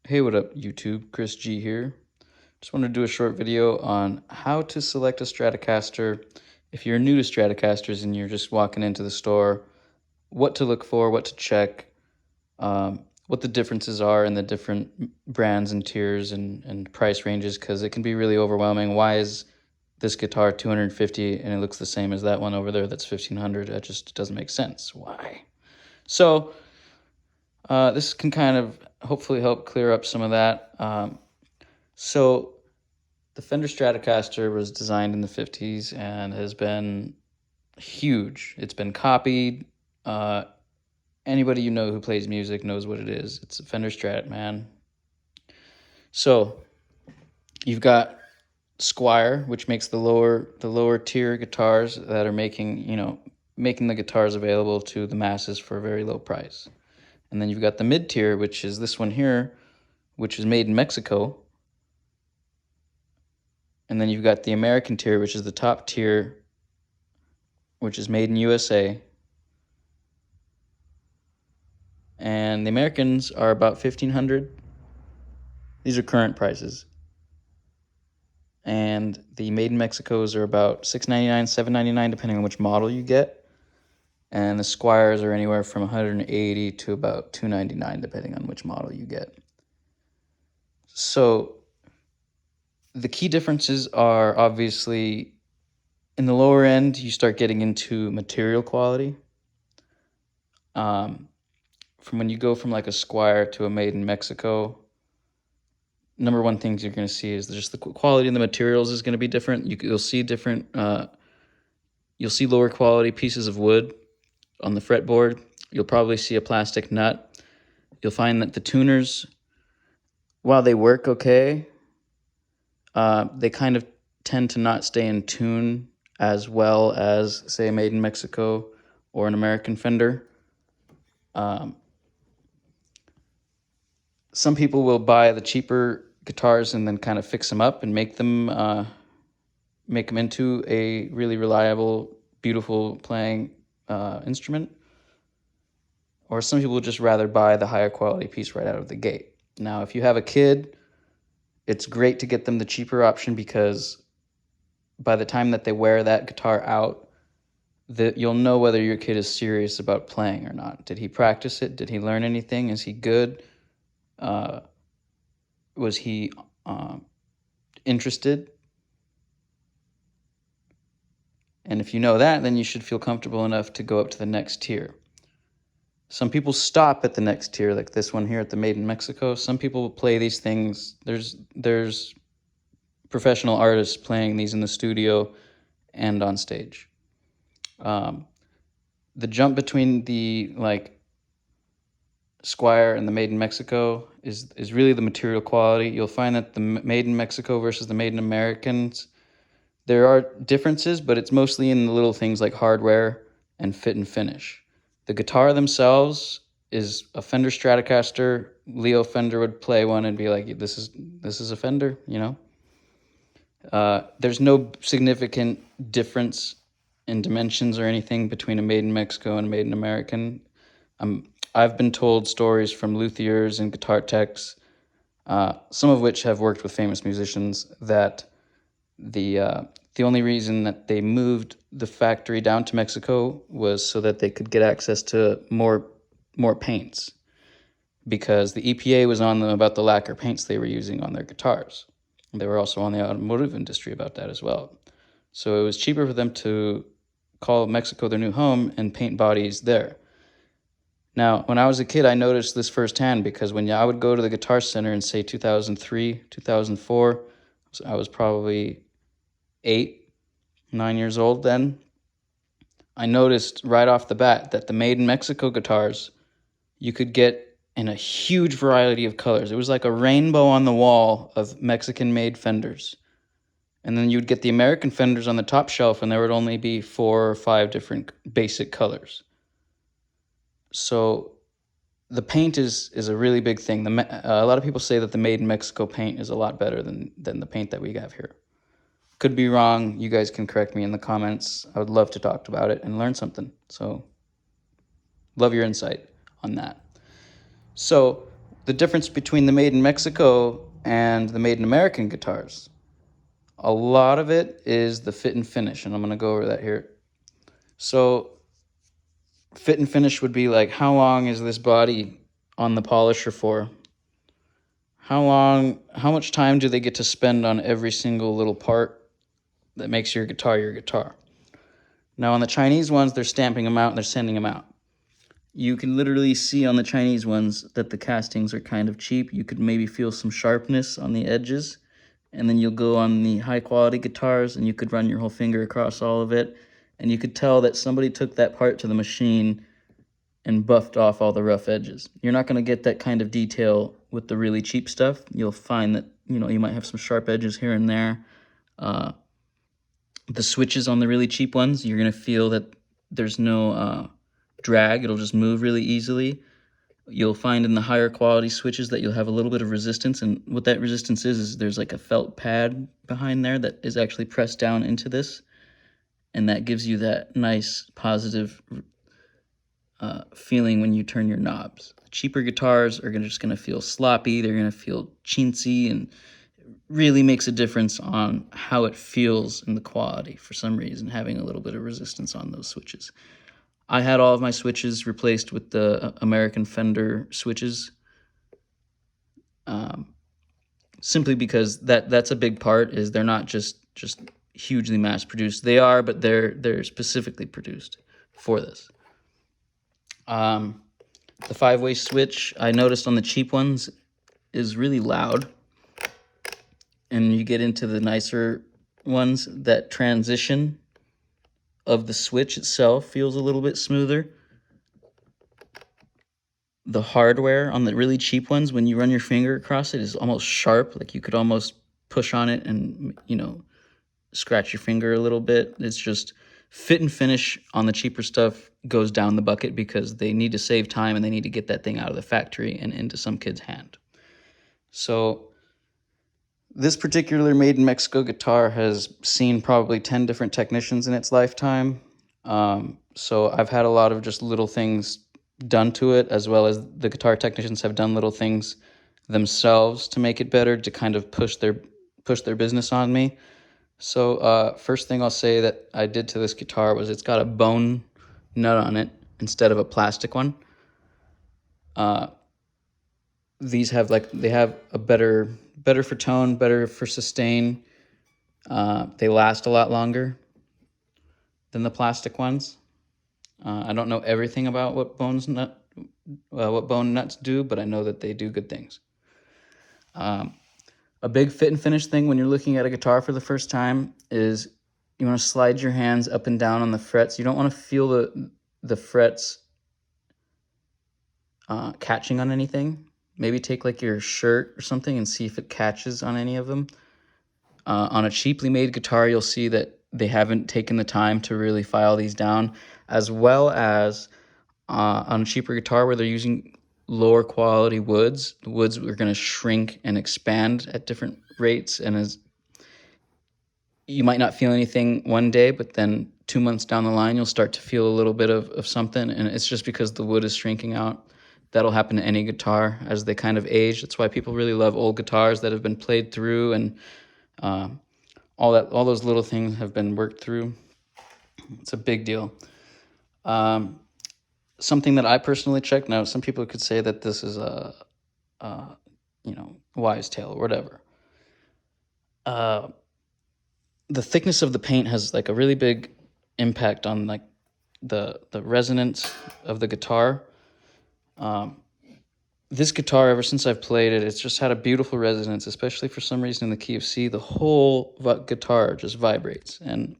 Hey, what up, YouTube? Chris G here. Just wanted to do a short video on how to select a Stratocaster. If you're new to Stratocasters and you're just walking into the store, what to look for, what to check, what the differences are in the different brands and tiers and price ranges, because it can be really overwhelming. Why is this guitar 250 and it looks the same as that one over there that's 1500? That just doesn't make sense. Why? So this can kind of hopefully help clear up some of that. So the Fender Stratocaster was designed in the 50s and has been huge. It's been copied. Anybody you know who plays music knows what it is. It's a Fender Strat, man. So you've got Squire, which makes the lower tier guitars that are making the guitars available to the masses for a very low price. And then you've got the mid tier, which is this one here, which is made in Mexico. And then you've got the American tier, which is the top tier, which is made in USA. And the Americans are about $1,500. These are current prices. And the made in Mexicos are about $699, $799, depending on which model you get. And the Squires are anywhere from $180 to about $299, depending on which model you get. So the key differences are obviously in the lower end, you start getting into material quality. From when you go from like a Squire to a made in Mexico, number one things you're going to see is just the quality of the materials is going to be different. You'll see different, you'll see lower quality pieces of wood on the fretboard. You'll probably see a plastic nut. You'll find that the tuners, while they work okay, they kind of tend to not stay in tune as well as, say, a made in Mexico or an American Fender. Some people will buy the cheaper guitars and then kind of fix them up and make them into a really reliable, beautiful playing instrument. Or some people would just rather buy the higher quality piece right out of the gate. Now, if you have a kid, it's great to get them the cheaper option, because by the time that they wear that guitar out, you'll know whether your kid is serious about playing or not. Did he practice it? Did he learn anything? Is he good? Was he interested? And if you know that, then you should feel comfortable enough to go up to the next tier. Some people stop at the next tier, like this one here at the Made in Mexico. Some people play these things. There's professional artists playing these in the studio and on stage. The jump between the Squire and the Made in Mexico is really the material quality. You'll find that the Made in Mexico versus the Made in Americans, there are differences, but it's mostly in the little things like hardware and fit and finish. The guitar themselves is a Fender Stratocaster. Leo Fender would play one and be like, this is a Fender, you know? There's no significant difference in dimensions or anything between a Made in Mexico and a Made in American. I've been told stories from luthiers and guitar techs, some of which have worked with famous musicians, that the only reason that they moved the factory down to Mexico was so that they could get access to more paints, because the EPA was on them about the lacquer paints they were using on their guitars. They were also on the automotive industry about that as well. So it was cheaper for them to call Mexico their new home and paint bodies there. Now, when I was a kid, I noticed this firsthand, because when I would go to the Guitar Center in, say, 2003, 2004, I was probably 8, 9 years old then, I noticed right off the bat that the Made in Mexico guitars you could get in a huge variety of colors. It was like a rainbow on the wall of Mexican-made Fenders. And then you'd get the American Fenders on the top shelf, and there would only be 4 or 5 different basic colors. So the paint is a really big thing. A lot of people say that the Made in Mexico paint is a lot better than the paint that we have here. Could be wrong. You guys can correct me in the comments. I would love to talk about it and learn something. So love your insight on that. So the difference between the made in Mexico and the made in American guitars. A lot of it is the fit and finish, and I'm going to go over that here. So, fit and finish would be like, how long is this body on the polisher for? How much time do they get to spend on every single little part that makes your guitar your guitar? Now, on the Chinese ones, they're stamping them out and they're sending them out. You can literally see on the Chinese ones that the castings are kind of cheap. You could maybe feel some sharpness on the edges. And then you'll go on the high quality guitars and you could run your whole finger across all of it. And you could tell that somebody took that part to the machine and buffed off all the rough edges. You're not going to get that kind of detail with the really cheap stuff. You'll find that, you might have some sharp edges here and there. The switches on the really cheap ones, you're going to feel that there's no drag. It'll just move really easily. You'll find in the higher quality switches that you'll have a little bit of resistance, and what that resistance is there's like a felt pad behind there that is actually pressed down into this, and that gives you that nice positive feeling when you turn your knobs. Cheaper guitars are just going to feel sloppy, they're going to feel chintzy, and really makes a difference on how it feels in the quality for some reason, having a little bit of resistance on those switches. I had all of my switches replaced with the American Fender switches, simply because that's a big part, is they're not just hugely mass produced. They are, but they're specifically produced for this. The 5-way switch, I noticed on the cheap ones, is really loud. And you get into the nicer ones, that transition of the switch itself feels a little bit smoother. The hardware on the really cheap ones, when you run your finger across it, is almost sharp. Like you could almost push on it and, scratch your finger a little bit. It's just fit and finish on the cheaper stuff goes down the bucket because they need to save time and they need to get that thing out of the factory and into some kid's hand. So this particular made in Mexico guitar has seen probably 10 different technicians in its lifetime. So I've had a lot of just little things done to it, as well as the guitar technicians have done little things themselves to make it better, to kind of push their business on me. So first thing I'll say that I did to this guitar was it's got a bone nut on it instead of a plastic one. These have they have a better for tone, better for sustain. They last a lot longer than the plastic ones. I don't know everything about what bone nuts do, but I know that they do good things. A big fit and finish thing when you're looking at a guitar for the first time is you want to slide your hands up and down on the frets. You don't want to feel the frets catching on anything. Maybe take your shirt or something and see if it catches on any of them. On a cheaply made guitar, you'll see that they haven't taken the time to really file these down, as well as on a cheaper guitar where they're using lower quality woods, the woods are going to shrink and expand at different rates, and as you might not feel anything one day, but then 2 months down the line you'll start to feel a little bit of something, and it's just because the wood is shrinking out. That'll happen to any guitar as they kind of age. That's why people really love old guitars that have been played through, and all those little things have been worked through. It's a big deal. Something that I personally checked. Now, some people could say that this is a wise tale or whatever. The thickness of the paint has a really big impact on the resonance of the guitar. This guitar, ever since I've played it, it's just had a beautiful resonance, especially for some reason in the key of C. The whole guitar just vibrates. And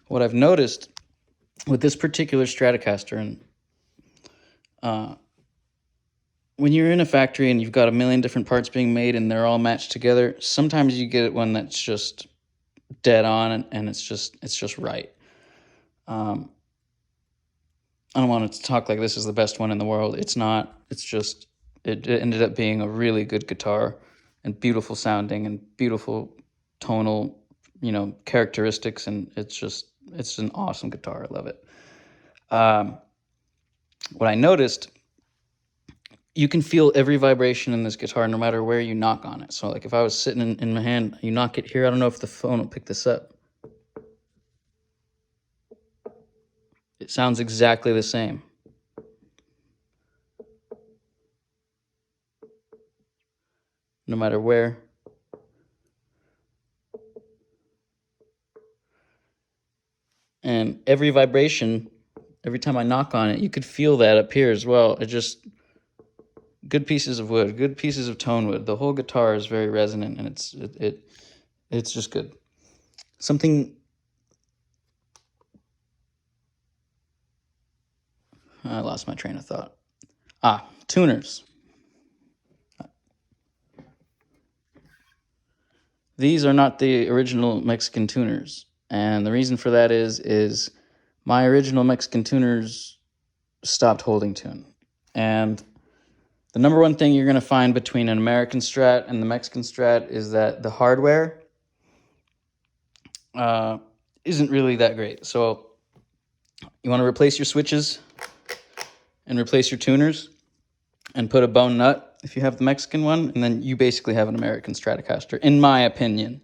what I've noticed with this particular Stratocaster, and when you're in a factory and you've got a million different parts being made and they're all matched together, sometimes you get one that's just dead on and it's just right. I don't want to talk like this is the best one in the world. It's not. It's just it ended up being a really good guitar and beautiful sounding and beautiful tonal, characteristics, and it's an awesome guitar. I love it. What I noticed, you can feel every vibration in this guitar no matter where you knock on it. So like if I was sitting in my hand, you knock it here, I don't know if the phone will pick this up. It sounds exactly the same. No matter where. And every vibration, every time I knock on it, you could feel that up here as well. It just, good pieces of wood, good pieces of tone wood. The whole guitar is very resonant, and it's just good. Something, I lost my train of thought. Tuners. These are not the original Mexican tuners. And the reason for that is my original Mexican tuners stopped holding tune. And the number one thing you're going to find between an American Strat and the Mexican Strat is that the hardware isn't really that great. So you want to replace your switches and replace your tuners and put a bone nut if you have the Mexican one, and then you basically have an American Stratocaster, in my opinion.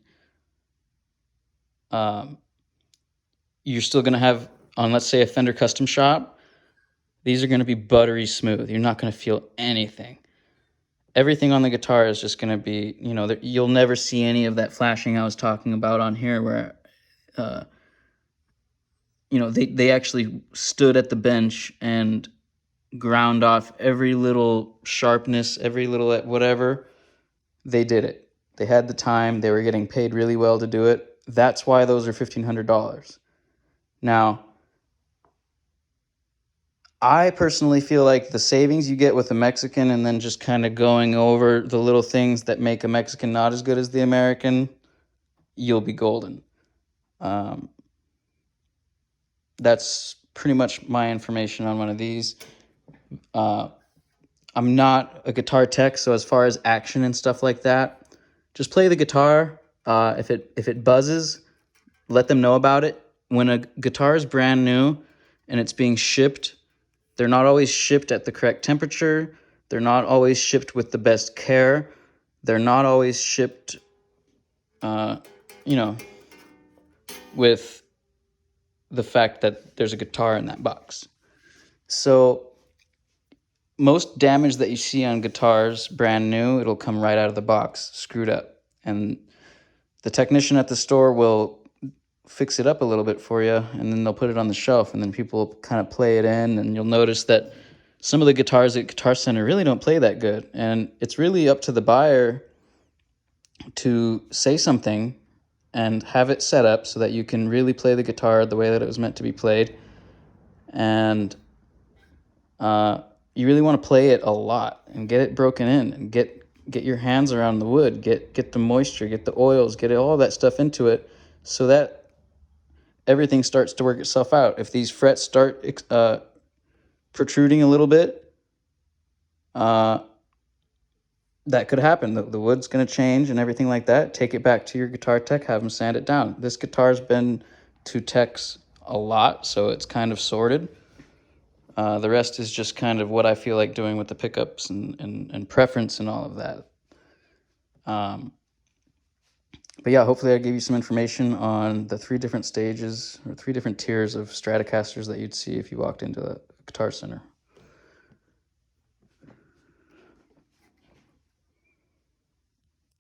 You're still going to have, on let's say a Fender Custom Shop, these are going to be buttery smooth. You're not going to feel anything. Everything on the guitar is just going to be, you'll never see any of that flashing I was talking about on here where, they actually stood at the bench and ground off every little sharpness, every little whatever. They did it. They had the time. They were getting paid really well to do it. That's why those are $1,500. Now, I personally feel like the savings you get with a Mexican and then just kind of going over the little things that make a Mexican not as good as the American, you'll be golden. That's pretty much my information on one of these. I'm not a guitar tech, so as far as action and stuff like that, just play the guitar. If it buzzes, let them know about it. When a guitar is brand new and it's being shipped, they're not always shipped at the correct temperature. They're not always shipped with the best care. They're not always shipped, with the fact that there's a guitar in that box. So most damage that you see on guitars brand new, it'll come right out of the box, screwed up. And the technician at the store will fix it up a little bit for you, and then they'll put it on the shelf, and then people kind of play it in, and you'll notice that some of the guitars at Guitar Center really don't play that good. And it's really up to the buyer to say something and have it set up so that you can really play the guitar the way that it was meant to be played. And you really want to play it a lot and get it broken in and get your hands around the wood, get the moisture, get the oils, get all that stuff into it so that everything starts to work itself out. If these frets start protruding a little bit, that could happen. The wood's going to change and everything like that. Take it back to your guitar tech, have them sand it down. This guitar's been to techs a lot, so it's kind of sorted. The rest is just kind of what I feel like doing with the pickups and preference and all of that. But yeah, hopefully I gave you some information on the 3 different stages or 3 different tiers of Stratocasters that you'd see if you walked into a Guitar Center.